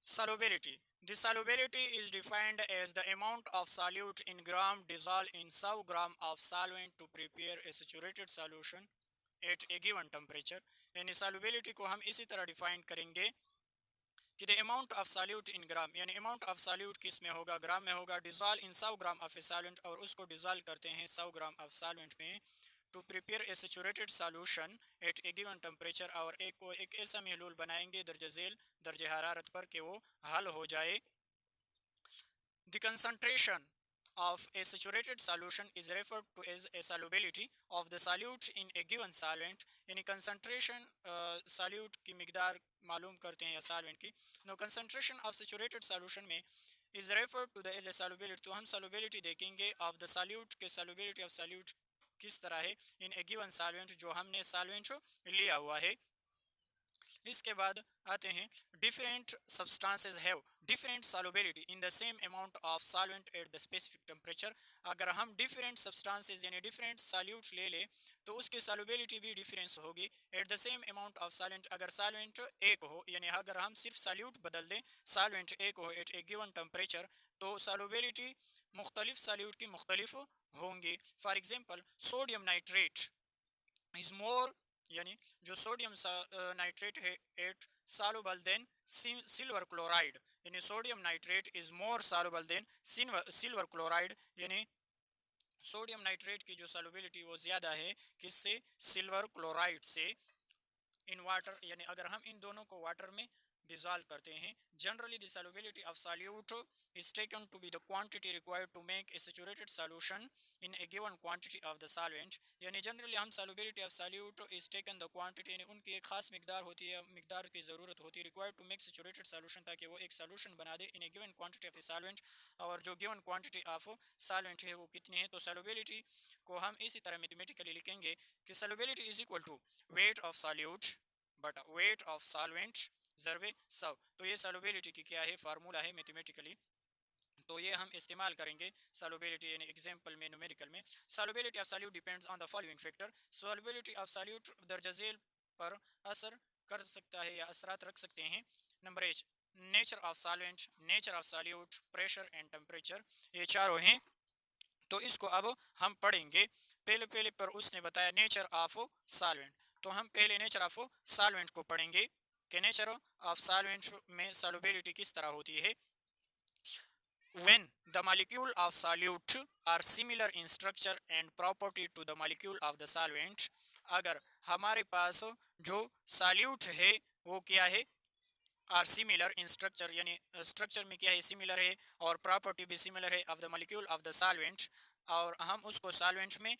Solubility. The solubility is defined as the amount of solute in gram dissolved in 100 gram of solvent to prepare a saturated solution at a given temperature. यानी solubility को हम इसी तरह define करेंगे कि the amount of solute in gram, यानी amount of solute किस में होगा, ग्राम में होगा, dissolve in 100 gram of a solvent, और उसको डिजॉल्व करते हैं 100 ग्राम ऑफ सॉल्वेंट में to prepare a saturated solution at a given temperature, और एक को एक ऐसा महलूल बनाएंगे दर्ज झेल दर्ज हरारत पर कि वो हल हो जाए। The concentration of a saturated solution is referred to as a solubility of the solute in a given solvent, यानी कंसंट्रेशन सॉल्यूट की मिकदार मालूम करते हैं या सॉल्वेंट की। No concentration of saturated solution में is referred to the as a solubility, तो हम सॉल्युबिलिटी देखेंगे ऑफ द सॉल्यूट के, सॉल्युबिलिटी ऑफ सॉल्यूट किस तरह है इन ए गिवन सॉल्वेंट, जो हमने सॉल्वेंट लिया हुआ है। इसके बाद आते हैं different substances have different solubility in the same amount of solvent at the specific temperature. अगर हम डिफरेंट सब्सटेंसेस यानी डिफरेंट सॉल्यूट ले ले तो उसकी सॉल्युबिलिटी भी डिफरेंस होगी at the same amount of solvent. अगर सॉल्वेंट एक हो, यानी अगर हम सिर्फ सॉल्यूट बदल दें, सॉल्वेंट एक हो एट ए गिवन टेम्परेचर, तो सॉल्युबिलिटी मुख्तलिफ सॉल्यूट की मुख्तलिफ होंगी। For example sodium nitrate is more, यानी जो सोडियम नाइट्रेट है at soluble than silver chloride, यानी sodium nitrate is more soluble than silver chloride, यानी सोडियम नाइट्रेट की जो सॉल्युबिलिटी वो ज़्यादा है किससे, सिल्वर क्लोराइड से इन वाटर, यानी अगर हम इन दोनों को वाटर में डिजॉल्व करते हैं। Generally the solubility of solute is taken to be the quantity required to make a saturated solution in a given quantity of the solvent, यानी जनरली हम solubility of solute is taken the quantity, यानी उनकी एक खास मिकदार होती है, मिकदार की ज़रूरत होती है required to make saturated solution, ताकि वो एक solution बना दे in a given quantity of the solvent, और जो given quantity of solvent है वो कितनी है। तो solubility को हम इसी तरह मैथमेटिकली लिखेंगे कि solubility is equal to weight of solute but weight of solvent ज़रबे 100। तो ये solubility की क्या है, फार्मूला है मैथमेटिकली, तो ये हम इस्तेमाल करेंगे सॉल्युबिलिटी यानी एग्जांपल में, न्यूमेरिकल में। Solubility of solute depends on the following factor. Solubility of solute दर्ज झेल पर असर कर सकता है या असरात रख सकते हैं। Number H, nature of solvent, nature of solute, pressure and temperature, ये चारों हैं। तो इसको अब हम पढ़ेंगे। पहले पहले पर उसने बताया नेचर ऑफ सॉल्वेंट, तो हम पहले नेचर ऑफ सॉल्वेंट को पढ़ेंगे कि नेचर ऑफ सॉल्वेंट में सॉल्युबिलिटी किस तरह होती है। When the molecule of solute are similar in structure and property to the molecule of the solvent, अगर हमारे पास जो सॉल्यूट है वो क्या है, आर सिमिलर इन स्ट्रक्चर, यानी स्ट्रक्चर में क्या है, सिमिलर है, और प्रॉपर्टी भी सिमिलर है of the molecule of the solvent, और हम उसको सॉल्वेंट में,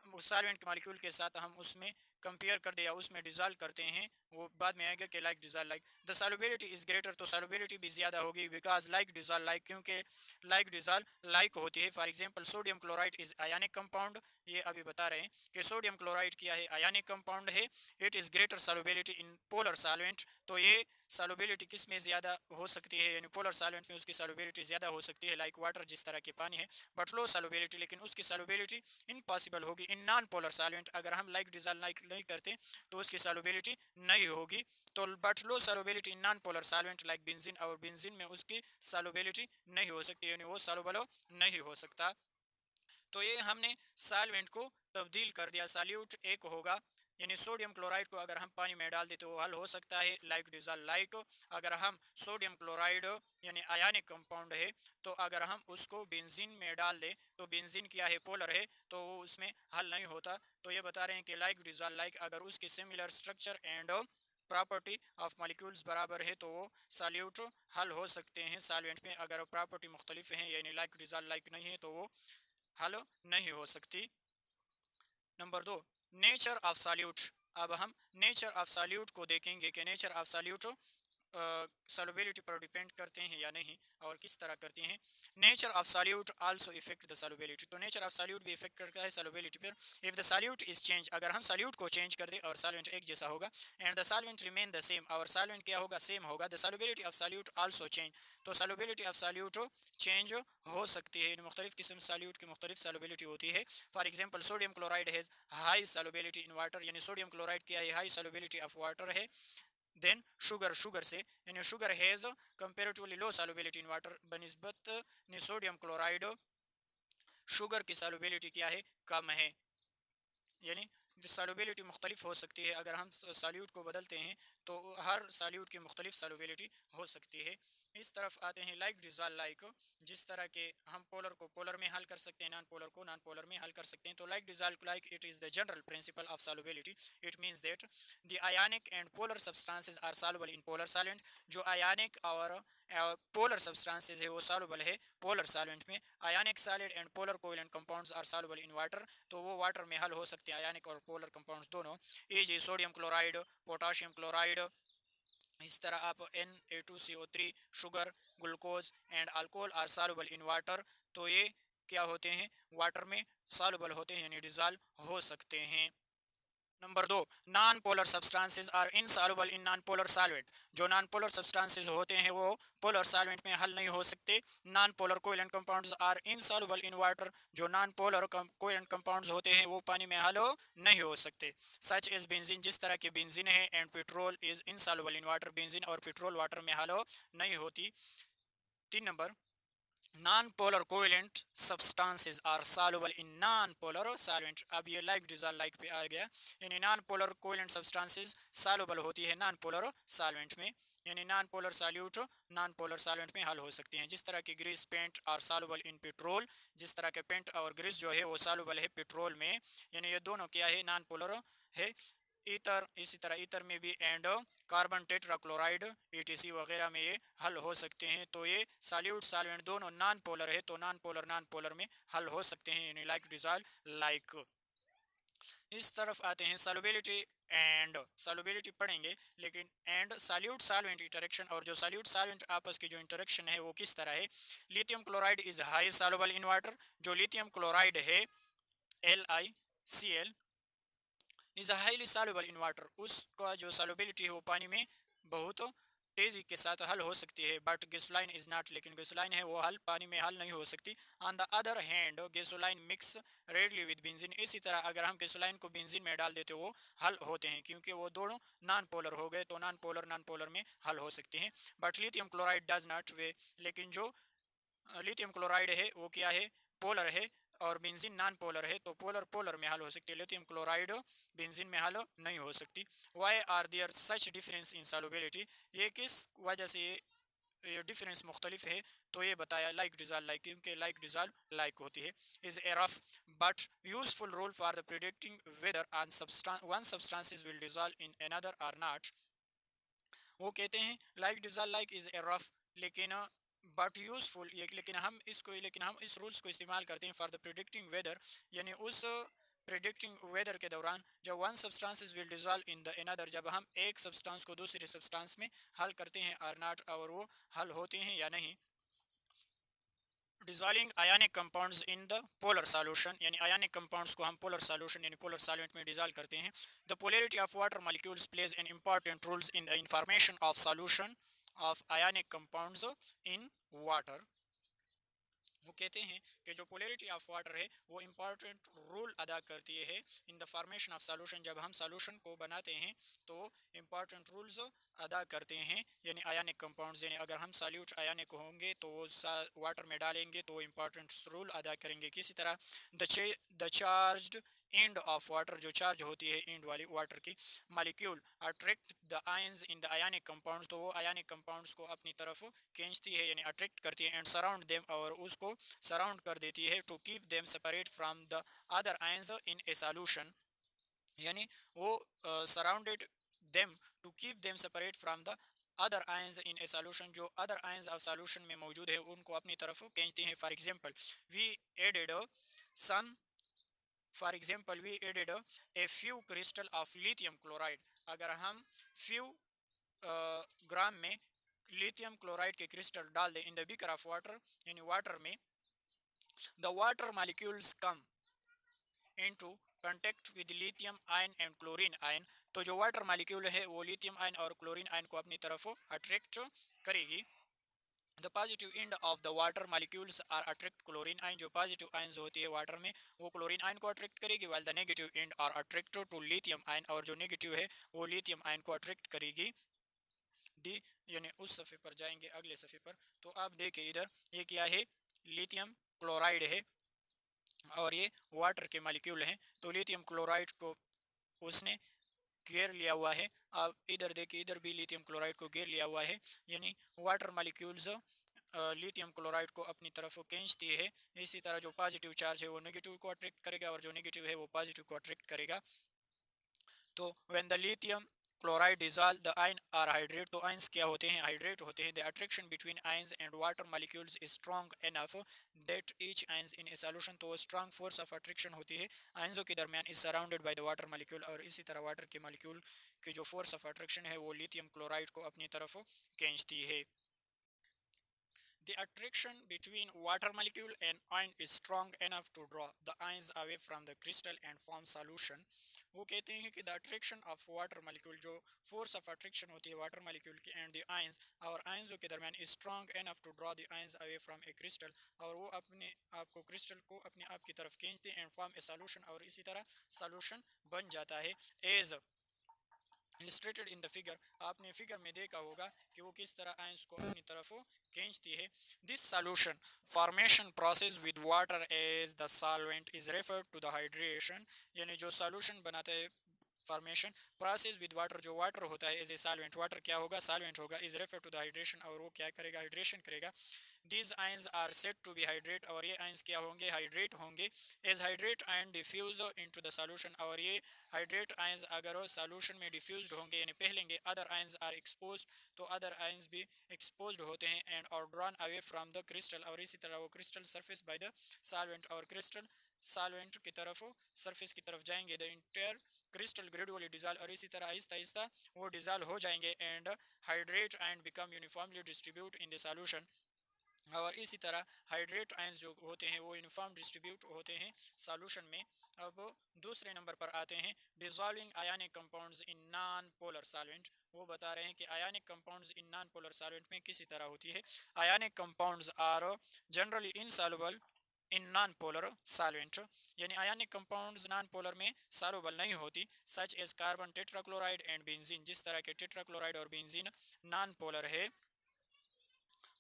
सॉल्वेंट के मॉलिक्यूल के साथ हम उसमें कंपेयर कर दिया, उसमें डिजॉल्व करते हैं, वो बाद में आएगा कि like dissolve like the solubility is greater, तो सॉल्युबिलिटी भी ज़्यादा होगी बिकॉज लाइक डिजॉल्व लाइक, क्योंकि लाइक डिजॉल्व लाइक होती है। For example sodium chloride is ionic compound, ये अभी बता रहे हैं कि सोडियम क्लोराइड क्या है, आयनिक कंपाउंड है। It is greater solubility in polar solvent, तो ये सॉल्युबिलिटी किस में ज़्यादा हो सकती है, यानी पोलर सॉल्वेंट में उसकी सॉल्युबिलिटी ज़्यादा हो सकती है, लाइक वाटर जिस तरह के पानी है, बट लो सॉल्युबिलिटी, लेकिन उसकी सॉल्युबिलिटी इम्पॉसिबल होगी इन नॉन पोलर सॉल्वेंट। अगर हम लाइक डिजॉल्व लाइक नहीं करते तो उसकी सॉल्युबिलिटी नहीं होगी। तो but low solubility in non polar solvent like benzene, और बेंजीन में उसकी सॉल्युबिलिटी नहीं हो सकती, यानी वो सॉल्युबल नहीं हो सकता। तो ये हमने सॉल्वेंट को तब्दील कर दिया, सॉल्यूट एक होगा, यानी सोडियम क्लोराइड को अगर हम पानी में डाल दें तो वो हल हो सकता है लाइक डिजॉल्व लाइक। अगर हम सोडियम क्लोराइड यानी आयनिक कंपाउंड है, तो अगर हम उसको बेंजीन में डाल दें तो बेंजीन क्या है, पोलर है, तो वो उसमें हल नहीं होता। तो ये बता रहे हैं कि लाइक डिजॉल्व लाइक, अगर उसकी similar structure and property of molecules बराबर है तो वो सॉल्यूट हल हो सकते हैं सॉल्वेंट में। अगर प्रॉपर्टी मुख्तलिफ है यानी लाइक डिजॉल्व लाइक नहीं है तो वो हल नहीं हो सकती। Number 2, nature of solute. अब हम नेचर ऑफ सॉल्यूट को देखेंगे कि नेचर ऑफ सॉल्यूट सॉल्युबिलिटी पर डिपेंड करते हैं या नहीं, और किस तरह करते हैं। Nature of solute also effect the solubility, तो नेचर ऑफ सॉल्यूट भी इफेक्ट करता है सॉल्युबिलिटी पर। If the solute is change, अगर हम सॉल्यूट को चेंज कर दे और सॉल्वेंट एक जैसा होगा, and the solvent remain the same, और सॉल्वेंट क्या होगा, सेम होगा, the solubility of solute also change, तो सॉल्युबिलिटी ऑफ सॉल्यूट चेंज हो सकती है। मुख्तलिफ किस्म सॉल्यूट की मुख्तलिफ सॉल्युबिलिटी होती है। For example sodium chloride has high solubility in water, यानी सोडियम क्लोराइड क्या है, हाई सॉल्युबिलिटी ऑफ वाटर है। देन शुगर, शुगर से यानी sugar has comparatively low solubility in water बनिस्बत सोडियम क्लोराइड शुगर की सॉल्युबिलिटी क्या है, कम है। यानी सॉल्युबिलिटी मुख्तलिफ हो सकती है, अगर हम सॉल्यूट को बदलते हैं तो हर सॉल्यूट की मुख्तलिफ सॉल्युबिलिटी हो सकती है। इस तरफ आते हैं लाइक डिजॉल्व लाइक, जिस तरह के हम पोलर को पोलर में हल कर सकते हैं, नॉन पोलर को नॉन पोलर में हल कर सकते हैं। तो like dissolve like it is the general principle of solubility. It means that the ionic and polar substances are soluble in polar solvent. जो आयनिक और पोलर सब्सटेंसेस है वो सॉल्युबल है पोलर सॉल्वेंट में। Ionic solid and polar covalent compounds are soluble in water, तो वो water में हल हो सकते हैं आयनिक और पोलर कंपाउंड्स दोनों। E G sodium chloride, potassium chloride, इस तरह आप Na2CO3, sugar, glucose and alcohol are soluble in water, तो ये क्या होते हैं, वाटर में सॉल्युबल होते हैं यानी डिजॉल्व हो सकते हैं। Number 2, non polar substances are insoluble in non polar solvent. जो नॉन पोलर सब्सटेंसेस होते हैं वो पोलर सॉल्वेंट में हल नहीं हो सकते। Non polar covalent compounds are insoluble in water. जो नॉन पोलर कोवेलेंट कंपाउंड्स होते हैं वो पानी में हल नहीं हो सकते। सच एज बेंजीन, जिस तरह के बेंजीन है, and petrol is insoluble in water. Benzene और पेट्रोल वाटर में हल नहीं होती। 3 number, non-polar covalent substances are soluble in non-polar solvent। अब ये लाइक डिजॉल्व लाइक पे आ गया, यानी non-polar covalent substances soluble होती है non-polar solvent में, यानी non-polar solute non-polar solvent में हल हो सकती हैं। जिस तरह की ग्रीस, पेंट और soluble in petrol, जिस तरह के पेंट और ग्रीस जो है वो soluble है पेट्रोल में, यानी ये दोनों क्या है, non-polar है। ईथर, इसी तरह ईथर में भी एंड कार्बन टेट्राक्लोराइड ETC वगैरह में ये हल हो सकते हैं। तो ये सॉल्यूट सॉल्वेंट दोनों नॉन पोलर है, तो नॉन पोलर में हल हो सकते हैं यानी लाइक डिजॉल्व लाइक। इस तरफ आते हैं सॉल्युबिलिटी एंड सॉल्युबिलिटी पढ़ेंगे, लेकिन एंड सॉल्यूट सॉल्वेंट इंटरेक्शन, और जो सॉल्यूट सॉल्वेंट आपस की जो इंटरेक्शन है वो किस तरह है। Lithium chloride is high soluble in water. जो लिथियम क्लोराइड है LiCl is highly soluble in water, उसका जो सॉल्युबिलिटी है वो पानी में बहुत तेजी के साथ हल हो सकती है। बट गैसोलाइन इज नॉट, लेकिन गैसोलाइन है वो हल पानी में हल नहीं हो सकती। On the other hand gasoline mix readily with benzene. इसी तरह अगर हम गैसोलाइन को बेंजीन में डाल देते वो हल होते हैं, क्योंकि वो दोनों नॉन पोलर हो गए, तो नॉन पोलर में हल हो सकते हैं। But lithium chloride does not way, लेकिन जो लिथियम क्लोराइड है वो क्या है, पोलर है, और बेंजीन नॉन पोलर है, तो पोलर में हल हो सकती है। लिथियम क्लोराइड बेंजीन में हल नहीं हो सकती। Why are there such difference in solubility, ये किस वजह से ये डिफरेंस मुख्तलिफ है, तो ये बताया लाइक डिजॉल्व लाइक, क्योंकि लाइक डिजॉल्व लाइक होती है। Is a rough but useful rule for the predicting whether one substances will dissolve in another or not. वो कहते हैं like dissolve like is a rough, लेकिन बट यूजफुल, लेकिन हम इस रूल्स को इस्तेमाल करते हैं फॉर द प्रिडिक्टिंग वेदर, यानी उस प्रिडिक्टिंग वेदर के दौरान जब one substances will dissolve in the another, जब हम एक सब्सटेंस को दूसरे सब्सटेंस में हल करते हैं आर नॉट, और वो हल होते हैं या नहीं। Dissolving ionic compounds in the polar solution, यानी आयनिक कंपाउंड्स को हम पोलर सॉल्यूशन यानी पोलर सॉल्वेंट में डिजॉल्व करते हैं। The polarity of water molecules plays an important roles in the information of solution of ionic compounds in water. वो कहते हैं कि जो पोलैरिटी ऑफ वाटर है वो इम्पॉर्टेंट रोल अदा करती है in the formation of solution. जब हम सॉल्यूशन को बनाते हैं तो इम्पॉर्टेंट रूल्स अदा करते हैं, यानी आयनिक कंपाउंड्स, यानी अगर हम सॉल्यूट आयनिक होंगे तो वाटर में डालेंगे तो इम्पॉर्टेंट रोल अदा करेंगे। किसी तरह the charged end of water, जो चार्ज होती है एंड वाली वाटर की molecule attract the ions in the ionic compounds, तो वो आयनिक कंपाउंड्स को अपनी तरफ खींचती है यानी अट्रैक्ट करती है, एंड सराउंड देम, और उसको सराउंड कर देती है, to keep them separate from the other ions in a solution, यानी वो surrounded them to keep them separate from the other ions in a solution. जो अदर आयंस ऑफ सॉल्यूशन में मौजूद है उनको अपनी तरफ खींचती हैं। For example we added some for example we added a few crystal of lithium chloride, अगर हम फ्यू ग्राम में लिथियम क्लोराइड के क्रिस्टल डाल दें in the beaker of water, यानी वाटर में, the water molecules come into contact with lithium ion and chlorine ion, तो जो वाटर मॉलिक्यूल है वो लिथियम आयन और क्लोरीन आयन को अपनी तरफ अट्रैक्ट करेगी। The positive end of the water molecules are attract chlorine ion, जो पॉजिटिव आयंस होती है वाटर में वो क्लोरीन आयन को अट्रैक्ट करेगी, while the negative end are attract to lithium ion, और जो नेगेटिव है वो लिथियम आयन को अट्रैक्ट करेगी। दी यानी उस सफ़े पर जाएंगे, अगले सफ़े पर। तो आप देखिए इधर ये क्या है, लिथियम क्लोराइड है और ये वाटर के मालिक्यूल हैं। तो लिथियम क्लोराइड को उसने घेर लिया हुआ है। अब इधर देखिए, इधर भी लिथियम क्लोराइड को घेर लिया हुआ है, यानी वाटर मालिक्यूल्स लिथियम क्लोराइड को अपनी तरफ खींचती है। इसी तरह जो पॉजिटिव चार्ज है वो नेगेटिव को अट्रैक्ट करेगा और जो नेगेटिव है वो पॉजिटिव को अट्रैक्ट करेगा। तो when the lithium chloride dissolve the ion are hydrate, तो आयंस क्या होते हैं, हाइड्रेट होते हैं। The attraction between ions and water molecules is strong enough that each ions in a solution, तो स्ट्रॉन्ग फोर्स ऑफ अट्रैक्शन होती है आयंसों के दरमियान, is surrounded by the water molecule, और इसी तरह वाटर के मॉलिक्यूल की जो फोर्स ऑफ अट्रैक्शन है वो लिथियम क्लोराइड को अपनी तरफ खींचती है। The attraction between water molecule and ion is strong enough to draw the ions away from the crystal and form solution. वो कहते हैं कि the attraction of water molecule, जो फोर्स ऑफ अट्रैक्शन होती है वाटर मॉलिक्यूल की and the ions और आयंसों के दरमियान, is strong enough to draw the ions away from a crystal, और वो अपने आप को क्रिस्टल को अपने आप की तरफ खींचते हैं एंड फॉर्म ए सॉल्यूशन, और इसी तरह सॉल्यूशन बन जाता है। As illustrated in the figure, आपने फिगर में देखा होगा कि वो किस तरह आयंस को अपनी तरफ खींचती है। This solution formation process with water as the solvent is referred to the hydration, यानी जो solution बनाते हैं फॉर्मेशन प्रोसेस विद वाटर, जो वाटर होता है एज ए सॉल्वेंट, वाटर क्या होगा, सॉल्वेंट होगा, is refer to the hydration, और वो क्या करेगा, हाइड्रेशन करेगा। These ions are said to be hydrate, और ये आयंस क्या होंगे, हाइड्रेट होंगे। As hydrate ion diffuse into the solution, और ये हाइड्रेट आयंस अगर सॉल्यूशन में डिफ्यूज्ड होंगे यानी पहलेंगे, अदर आयंस आर एक्सपोज्ड, तो अदर आयंस भी एक्सपोज्ड होते हैं, एंड और drawn away from the crystal, और इसी तरह वो crystal surface by the solvent, और क्रिस्टल सॉल्वेंट की तरफ सरफेस की तरफ जाएंगे। The inter crystal gradually dissolve, और इसी तरह आहिस्ता आहिस्ता वो डिजॉल्व हो जाएंगे and hydrate and become uniformly distribute in the solution, और इसी तरह हाइड्रेट आयंस जो होते हैं वो यूनिफॉर्म डिस्ट्रीब्यूट होते हैं सॉल्यूशन में। अब दूसरे नंबर पर आते हैं, dissolving ionic compounds in non polar solvent. वो बता रहे हैं कि ionic compounds in non polar solvent में किसी तरह होती है। Ionic compounds are generally insoluble in non polar solvent, यानी आयनिक कंपाउंड्स नॉन पोलर में सॉल्युबल नहीं होती, such as carbon tetrachloride and benzene, जिस तरह के टेट्राक्लोराइड और बेंजीन नॉन पोलर है,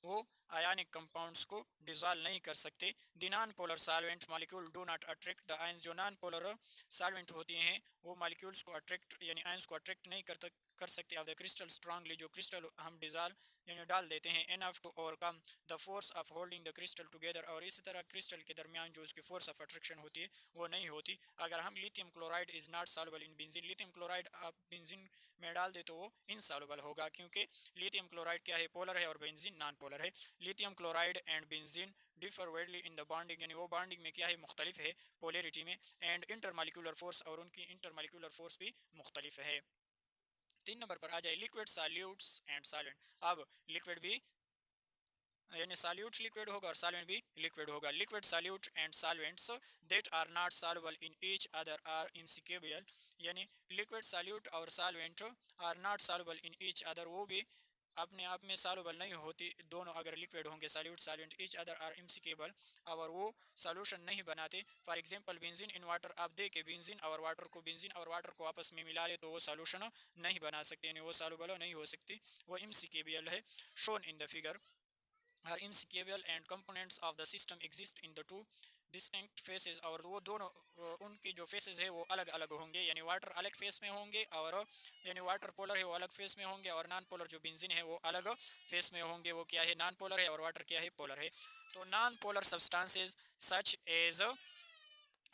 वो आयनिक कंपाउंड्स को डिजॉल्व नहीं कर सकते। The non polar solvent molecule do not attract the ions, जो नॉन पोलर सॉल्वेंट होती हैं वो मॉलिक्यूल्स को अट्रैक्ट यानी आयंस को अट्रैक्ट नहीं कर सकते ऑफ द क्रिस्टल स्ट्रांगली, जो क्रिस्टल हम डिजॉल्व यानी डाल देते हैं, enough to overcome the force of holding the crystal together, और इसी तरह क्रिस्टल के दरमियान जो उसकी फोर्स ऑफ अट्रैक्शन होती है वो नहीं होती। अगर हम lithium chloride is not soluble in benzene, lithium chloride आप बेंजीन में डाल दे तो वो इनसॉल्युबल होगा, क्योंकि लिथियम क्लोराइड क्या है, पोलर है, और बेंजीन नॉन पोलर है। Lithium chloride and benzene differ widely in the bonding, यानी वो बॉन्डिंग में क्या है, मुख्तलिफ है पोलैरिटी में, एंड इंटरमॉलिक्यूलर फोर्स, और उनकी इंटरमॉलिक्यूलर फोर्स भी मुख्तलिफ है। 3 नंबर पर आ जाए, लिक्विड सॉल्यूट्स एंड सॉल्वेंट। अब लिक्विड भी यानी सॉल्यूट लिक्विड होगा और सॉल्वेंट भी लिक्विड होगा। Liquid solute and solvents that are not soluble in each other are immiscible, यानी लिक्विड सॉल्यूट और solvent are not soluble in each other, वो भी अपने आप में सॉल्युबल नहीं होती, दोनों अगर लिक्विड होंगे solute solvent, each other are immiscible, और वो सॉल्यूशन नहीं बनाते। For example benzene in water, आप देखें बेंजीन और वाटर को आपस में मिला ले तो वो सॉल्यूशन नहीं बना सकते, यानी वो सॉल्युबल नहीं हो सकती, वो इनसिकेबल है। Shown in the figure are insecable and components of the system exist in the two distinct phases, और वो दोनों उनकी जो फेसेस है वो अलग अलग होंगे, यानी वाटर अलग फेस में होंगे, और यानी वाटर पोलर है वो अलग फेस में होंगे, और नॉन पोलर जो बेंजीन है वो अलग फेस में होंगे। वो क्या है, नॉन पोलर है, और वाटर क्या है, पोलर है। तो non polar substances such as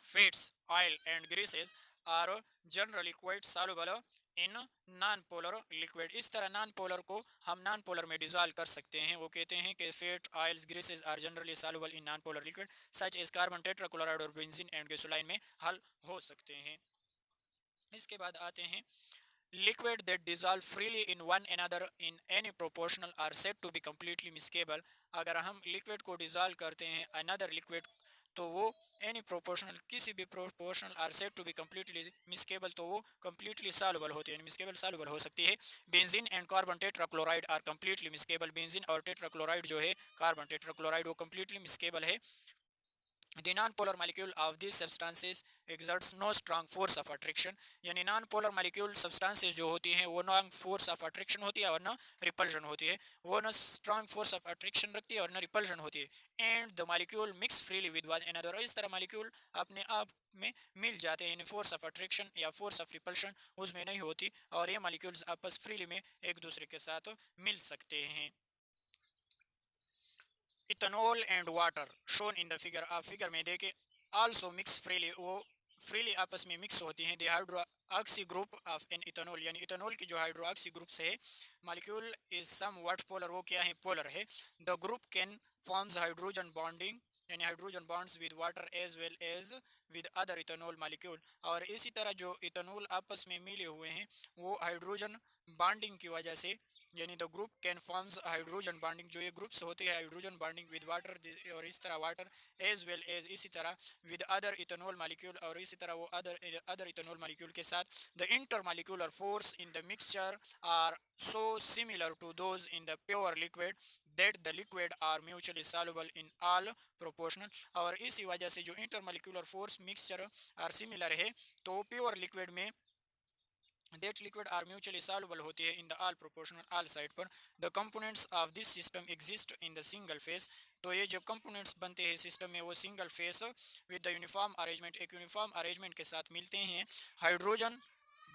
fats, oil and greases are generally quite soluble in non polar liquid. इस तरह नॉन पोलर को हम नॉन पोलर में डिजॉल्व कर सकते हैं। वो कहते हैं कि fat, oils, greases are generally soluble in non polar liquid such as carbon tetrachloride और बेंजीन एंड गैसोलीन में हल हो सकते हैं। इसके बाद आते हैं, liquid that dissolve freely in one another in any proportional are said to be completely miscible। अगर हम लिक्विड को डिजॉल्व करते हैं अनदर लिक्विड तो वो एनी प्रोपोर्शनल किसी भी proportional are said to be completely miscible, तो वो कम्प्लीटली सॉल्युबल होती है, मिसकेबल सॉल्युबल हो सकती है। Benzene and carbon tetrachloride are completely miscible, benzene और टेट्राक्लोराइड जो है कार्बन टेट्राक्लोराइड वो कम्प्लीटली मिसकेबल है। The non-polar molecule of these substances exerts no strong force of attraction, यानी नॉन पोलर molecule substances जो होती हैं वो ना force of attraction होती है और ना repulsion होती है, वो ना strong force of attraction रखती है और ना repulsion होती है, and the molecule mix freely with one another, और इस तरह molecule अपने आप में मिल जाते हैं, यानी force of attraction या force of repulsion उसमें नहीं होती और ये molecules आपस freely में एक दूसरे के साथ मिल सकते हैं। Ethanol and water shown in the figure, आप फिगर में देखें, आल्सो मिक्स फ्रीली, वो फ्रीली आपस में मिक्स होती हैं। The hydroxy group of an ethanol, यानी इथेनॉल की जो हाइड्रोक्सी ग्रुप से है molecule is somewhat polar, वो क्या है, पोलर है। The group can forms hydrogen bonding, यानी hydrogen bonds with water as well as with other ethanol molecule, और इसी तरह जो इथेनॉल आपस में मिले हुए हैं वो हाइड्रोजन बॉन्डिंग की वजह से, यानी the group can forms hydrogen bonding, जो ये ग्रुप्स होते हैं हाइड्रोजन बॉन्डिंग विद वाटर, और इस तरह वाटर एज वेल एज इसी तरह विद अदर इथेनॉल मॉलिक्यूल, और इसी तरह वो अदर इथेनॉल मॉलिक्यूल के साथ। The intermolecular force in the mixture are so similar to those in the pure liquid that the liquid are mutually soluble in all proportional, और इसी वजह से जो intermolecular force mixture are similar है तो pure liquid में that liquid are mutually soluble होती है in the all proportional all side पर। the components of this system exist in the single phase, तो ये जो components बनते हैं सिस्टम में वो single phase with the uniform arrangement, एक यूनिफॉर्म अरेंजमेंट के साथ मिलते हैं। Hydrogen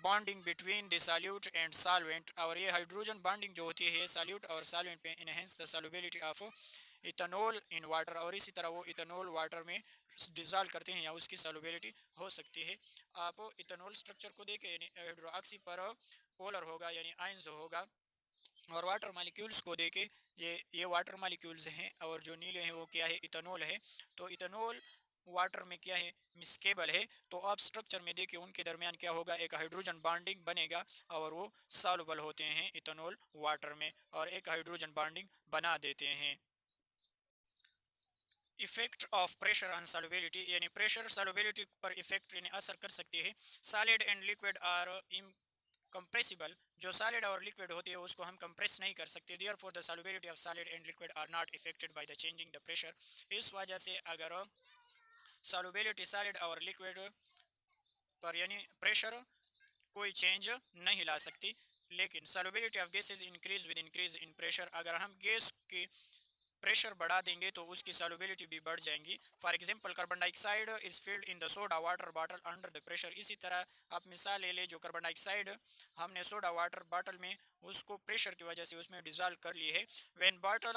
bonding between the solute and solvent, और ये हाइड्रोजन बॉन्डिंग जो होती है सॉल्यूट और सॉल्वेंट पे enhance the solubility of ethanol in water, और इसी तरह वो इथेनॉल वाटर में डिजॉल्व करते हैं या उसकी सॉल्युबिलिटी हो सकती है। आप इथेनॉल स्ट्रक्चर को देखें, यानी हाइड्रोक्सी पर पोलर होगा यानी आयंस होगा, और वाटर मॉलिक्यूल्स को देखें, ये वाटर मॉलिक्यूल्स हैं और जो नीले हैं वो क्या है, इथेनॉल है। तो इथेनॉल वाटर में क्या है, मिस्केबल है, तो आप स्ट्रक्चर में देखिए उनके दरमियान क्या होगा, एक हाइड्रोजन बॉन्डिंग बनेगा और वो सॉल्युबल होते हैं इथेनॉल वाटर में और एक हाइड्रोजन बॉन्डिंग बना देते हैं। Effect of pressure on solubility, यानी प्रेशर सॉल्युबिलिटी पर इफेक्ट यानी असर कर सकती है। Solid and liquid are compressible, जो सॉलिड और लिक्विड होती है उसको हम कंप्रेस नहीं कर सकते, therefore the solubility of solid and liquid are not affected by the changing the pressure, इस वजह से अगर सॉल्युबिलिटी सॉलिड और लिक्विड पर यानी प्रेशर कोई चेंज नहीं ला सकती, लेकिन solubility of gases increase with increase in pressure, अगर हम गैस की प्रेशर बढ़ा देंगे तो उसकी सॉल्युबिलिटी भी बढ़ जाएंगी। For example carbon dioxide is filled in the soda water bottle under the pressure, इसी तरह आप मिसाल ले ले, जो कार्बन डाइऑक्साइड हमने सोडा वाटर बॉटल में उसको प्रेशर की वजह से उसमें डिजॉल्व कर ली है। When bottle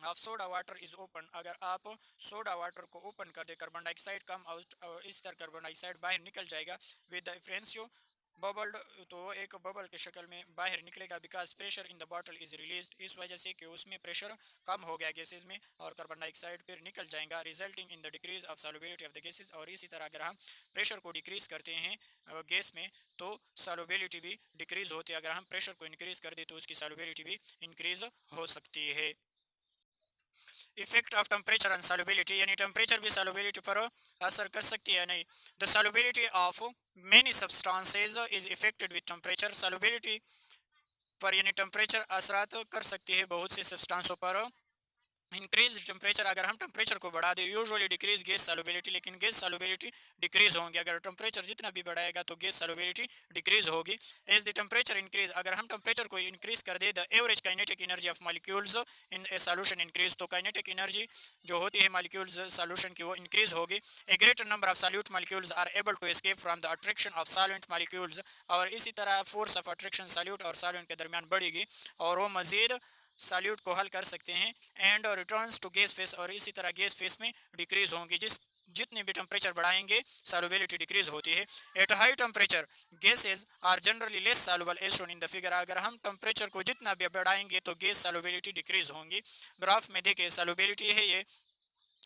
of soda water is open, अगर आप सोडा वाटर को ओपन कर दे कार्बन डाइऑक्साइड कम आउट और इस तरह कार्बन डाइऑक्साइड बाहर निकल जाएगा विद द डिफरेंशियो बबल्ड, तो एक बबल के शक्ल में बाहर निकलेगा, because pressure in the bottle is released, इस वजह से कि उसमें प्रेशर कम हो गया गैसेज में और कार्बन डाइऑक्साइड फिर निकल जाएगा, resulting in the decrease of solubility of the gases, और इसी तरह अगर हम प्रेशर को डिक्रीज करते हैं गैस में तो सॉल्युबिलिटी भी डिक्रीज होती है, अगर हम प्रेशर को इंक्रीज कर दे तो उसकी सॉल्युबिलिटी भी इंक्रीज हो सकती है। Effect of temperature and solubility, यानी टेम्परेचर भी सॉल्युबिलिटी पर असर कर सकती है नहीं। The solubility of many substances is affected with temperature, solubility पर यानी टेम्परेचर असरात कर सकती है बहुत से सब्सटेंसों पर। इंक्रीज टेम्परेचर, अगर हम टेम्परेचर को बढ़ा दें यूजुअली डिक्रीज गैस सॉल्युबिलिटी, लेकिन गैस सॉल्युबिलिटी डिक्रीज होंगी, अगर टेम्परेचर जितना भी बढ़ाएगा तो गैस सॉल्युबिलिटी डिक्रीज होगी। एज द टेम्परेचर इंक्रीज, अगर हम टेम्परेचर को इंक्रीज कर दे the average kinetic energy of molecules in a solution increase, तो काइनेटिक एनर्जी जो होती है मॉलिक्यूल्स सॉल्यूशन की वो इंक्रीज होगी। A greater number of solute molecules are able to escape from the attraction of solvent molecules, और इसी तरह फोर्स ऑफ अट्रैक्शन सॉल्यूट और सॉल्वेंट के दरमियान बढ़ेगी और वो मजीद सॉल्यूट को हल कर सकते हैं। And returns to gas phase, और इसी तरह गैस फेस में डिक्रीज होंगी, जितने भी टेम्परेचर बढ़ाएंगे सॉल्युबिलिटी डिक्रीज होती है। At high temperature gases are generally less soluble as shown in the figure, अगर हम टेम्परेचर को जितना भी बढ़ाएंगे तो गैस सॉल्युबिलिटी डिक्रीज होंगी। ग्राफ में देखिए सॉल्युबिलिटी है ये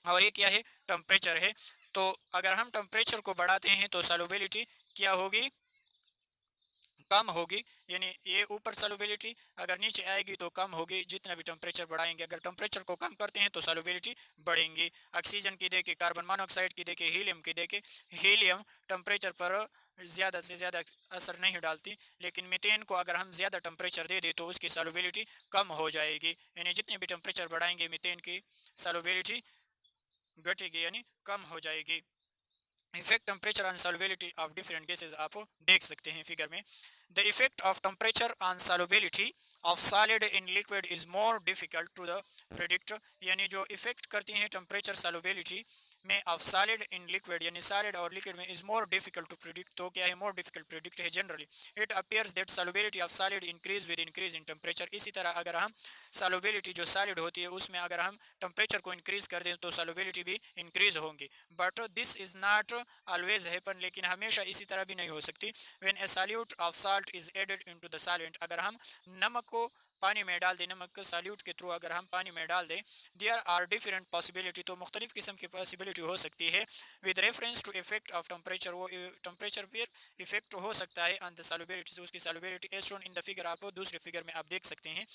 और ये क्या है, टेम्परेचर है, तो अगर हम टेम्परेचर को बढ़ाते हैं तो सॉल्युबिलिटी क्या होगी, कम होगी, यानी ये ऊपर सॉल्युबिलिटी अगर नीचे आएगी तो कम होगी जितना भी टेम्परेचर बढ़ाएंगे, अगर टेम्परेचर को कम करते हैं तो सॉल्युबिलिटी बढ़ेंगी। ऑक्सीजन की देखे, कार्बन मोनोऑक्साइड की देखे, हीलियम की देखे, हीलियम टेम्परेचर पर ज़्यादा से ज़्यादा असर नहीं डालती, लेकिन मीथेन को अगर हम ज़्यादा टेम्परेचर दे दें तो उसकी सॉल्युबिलिटी कम हो जाएगी, यानी जितने भी टेम्परेचर बढ़ाएंगे मीथेन की सॉल्युबिलिटी घटेगी यानी कम हो जाएगी। Effect temperature on solubility of different gases आप देख सकते हैं फिगर में। The effect of temperature on solubility of solid in liquid is more difficult to the predict, यानी जो इफेक्ट करती हैं टेम्परेचर सॉल्युबिलिटी में ऑफ सॉलिड इन लिक्विड, यानी सॉलिड और लिक्विड में, is more difficult to predict. तो क्या है, मोर डिफिकल्ट प्रिडिक्ट है generally. It appears that solubility of solid increase with increase in temperature. इसी तरह अगर हम सॉल्युबिलिटी जो सॉलिड होती है उसमें अगर हम टेम्परेचर को इंक्रीज कर दें तो सॉल्युबिलिटी भी इंक्रीज होंगी। But this is not always happen, लेकिन हमेशा इसी तरह भी नहीं हो सकती। When a solute of salt is added into the solvent, अगर हम नमक को पानी में डाल दें, नमक सॉल्यूट के थ्रू अगर हम पानी में डाल दें, देयर आर डिफरेंट पॉसिबिलिटी, तो मुख्तलिफ किस्म की पॉसिबिलिटी हो सकती है। With reference to effect of temperature, वो टेम्परेचर पर इफेक्ट हो सकता है ऑन द सॉल्युबिलिटी, उसकी solubility as shown in the figure, आप दूसरे फिगर में आप देख सकते हैं।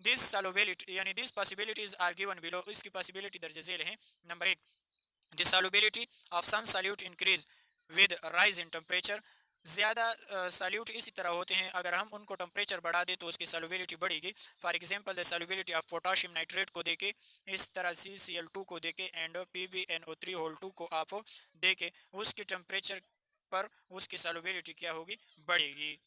दिस सॉल्युबिलिटी यानी this possibilities are given below, इसकी पॉसिबिलिटी दर्ज झेल है। Number 1, the solubility of some solute increase with rise in temperature. ज़्यादा सॉल्यूट इसी तरह होते हैं, अगर हम उनको टेम्परेचर बढ़ा दें तो उसकी सॉल्युबिलिटी बढ़ेगी। For example the solubility of potassium nitrate को देके, इस तरह CCl2 को देके एंड PbNO3 को आप देके, उसकी टेम्परेचर पर उसकी सॉल्युबिलिटी क्या होगी, बढ़ेगी।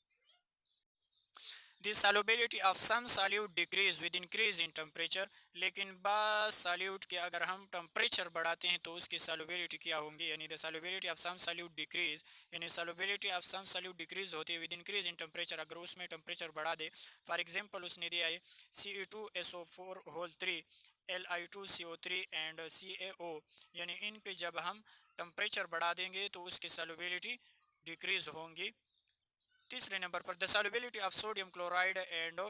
The solubility of some solute decrease with increase in temperature, लेकिन बास सॉल्यूट के अगर हम टेम्परेचर बढ़ाते हैं तो उसकी सॉल्युबिलिटी क्या होंगी, यानी the solubility of some solute decrease, यानी solubility of some solute decrease होती है विद इंक्रीज इन टेम्परेचर, अगर उसमें टेम्परेचर बढ़ा दे। फॉर एग्जांपल उसने दिया है Ce2SO4 whole 3 Li2CO3 and CaO, यानी इन पे जब हम टेम्परेचर बढ़ा देंगे तो उसकी सॉल्युबिलिटी डिक्रीज होंगी। तीसरे नंबर पर the solubility of sodium chloride and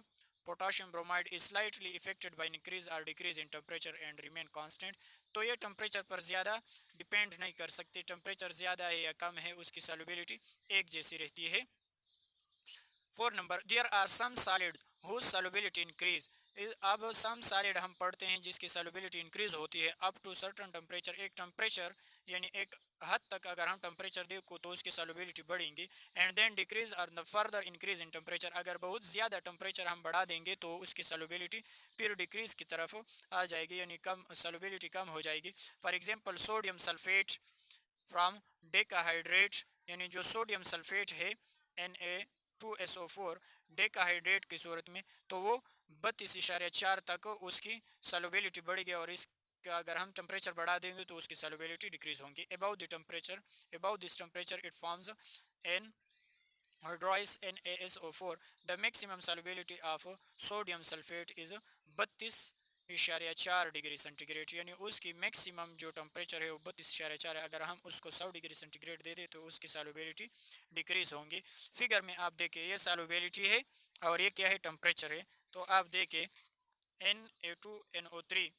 potassium bromide is slightly affected by increase और decrease in temperature and remain constant. तो ये टेम्परेचर पर ज़्यादा डिपेंड नहीं कर सकती, टेम्परेचर ज़्यादा है या कम है उसकी सॉल्युबिलिटी एक जैसी रहती है। 4 number, there are some solid whose solubility increase. अब सम सॉलिड हम पढ़ते हैं जिसकी सॉल्युबिलिटी इंक्रीज होती है अप टू सर्टेन टेम्परेचर, एक टेम्परेचर यानी एक हद तक अगर हम टेम्परेचर देखो तो उसकी सॉल्युबिलिटी बढ़ेंगी। एंड देन डिक्रीज और फर्दर इंक्रीज इन टेम्परेचर, अगर बहुत ज़्यादा टेम्परेचर हम बढ़ा देंगे तो उसकी सॉल्युबिलिटी फिर डिक्रीज की तरफ आ जाएगी, यानी कम सॉल्युबिलिटी कम हो जाएगी। For example sodium sulphate from decahydrate, यानी जो सोडियम सल्फेट है Na2SO4 डेकाहाइड्रेट की सूरत में, तो वो 32.4 तक उसकी सॉल्युबिलिटी बढ़ेगी, और इस अगर हम टेम्परेचर बढ़ा देंगे तो उसकी सॉल्युबिलिटी डिक्रीज होंगी। Above this temperature it forms an hydrolyzed NaSO4। The maximum solubility of sodium sulfate is 32.4 degree centigrade, यानी उसकी मैक्सिमम जो टेम्परेचर है वो 32.4 है। अगर हम उसको 100 डिग्री सेंटीग्रेड दे दें तो उसकी सॉल्युबिलिटी डिक्रीज होंगी। फिगर में आप देखें ये सॉल्युबिलिटी है और ये क्या है, टेम्परेचर है। तो आप देखें Na2NO3,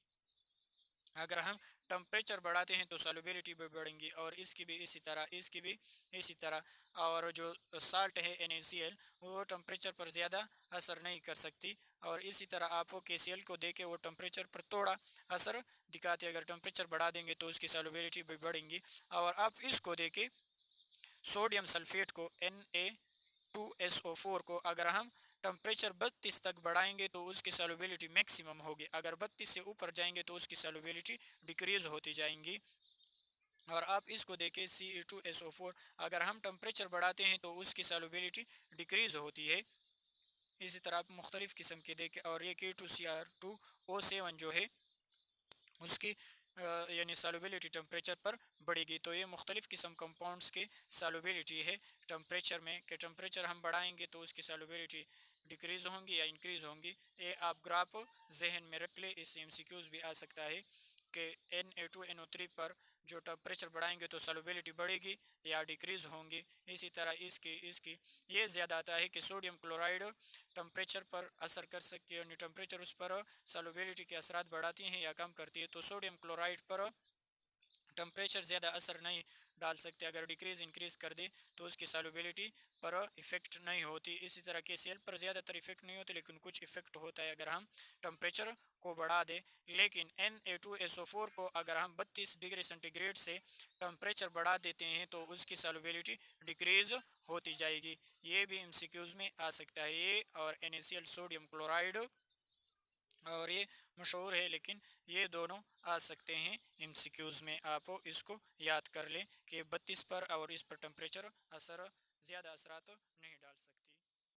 अगर हम टेम्परेचर बढ़ाते हैं तो सॉल्युबिलिटी भी बढ़ेंगी, और इसकी भी इसी तरह, इसकी भी इसी तरह। और जो साल्ट है NaCl, वो टेम्परेचर पर ज़्यादा असर नहीं कर सकती, और इसी तरह आप KCl को देके वो टेम्परेचर पर थोड़ा असर दिखाते हैं, अगर टेम्परेचर बढ़ा देंगे तो उसकी सॉल्युबिलिटी भी बढ़ेंगी। और आप इसको देके सोडियम सल्फेट को Na2SO4 को अगर हम टेम्परेचर 32 तक बढ़ाएंगे तो उसकी सॉल्युबिलिटी मैक्सिमम होगी, अगर 32 से ऊपर जाएंगे तो उसकी सॉल्युबिलिटी डिक्रीज होती जाएंगी। और आप इसको देखें Ce2SO4, अगर हम टेम्परेचर बढ़ाते हैं तो उसकी सॉल्युबिलिटी डिक्रीज होती है। इसी तरह आप मुख्तलिफ़ किस्म के देखें, और ये K2Cr2O7 जो है उसकी यानी सॉल्युबिलिटी टेम्परेचर पर बढ़ेगी। तो ये मुख्तलिफ़ किस्म कंपाउंड्स की सॉल्युबिलिटी है टेम्परेचर में, कि टेम्परेचर हम बढ़ाएंगे तो उसकी सॉल्युबिलिटी डिक्रीज़ होंगी या इंक्रीज़ होंगी। ये आप ग्राफ जहन में रख ले, इससे MCQs भी आ सकता है कि Na2NO3 पर जो टेम्परेचर बढ़ाएंगे तो सॉल्युबिलिटी बढ़ेगी या डिक्रीज़ होंगी। इसी तरह इसकी इसकी ये ज़्यादा आता है कि सोडियम क्लोराइड टेम्परेचर पर असर कर सकती है, यानी टेम्परेचर उस पर सॉल्युबिलिटी के असरात बढ़ाती हैं या कम करती है। तो सोडियम क्लोराइड पर टेम्परेचर ज़्यादा असर नहीं डाल सकते, अगर डिक्रीज़ इंक्रीज़ कर दे तो उसकी सॉल्युबिलिटी पर इफ़ेक्ट नहीं होती। इसी तरह KCl पर ज़्यादातर इफ़ेक्ट नहीं होती, लेकिन कुछ इफ़ेक्ट होता है अगर हम टेम्परेचर को बढ़ा दे। लेकिन Na2SO4 को अगर हम 32 डिग्री सेंटीग्रेड से टेम्परेचर बढ़ा देते हैं तो उसकी सॉल्युबिलिटी डिक्रीज़ होती जाएगी। ये भी MCQs में आ सकता है, ये और NaCl सोडियम क्लोराइड और ये मशहूर है, लेकिन ये दोनों आ सकते हैं एमसीक्यूज़ में। आप इसको याद कर लें कि 32 पर और इस पर टेम्परेचर असर ज़्यादा असरात नहीं डाल सकते।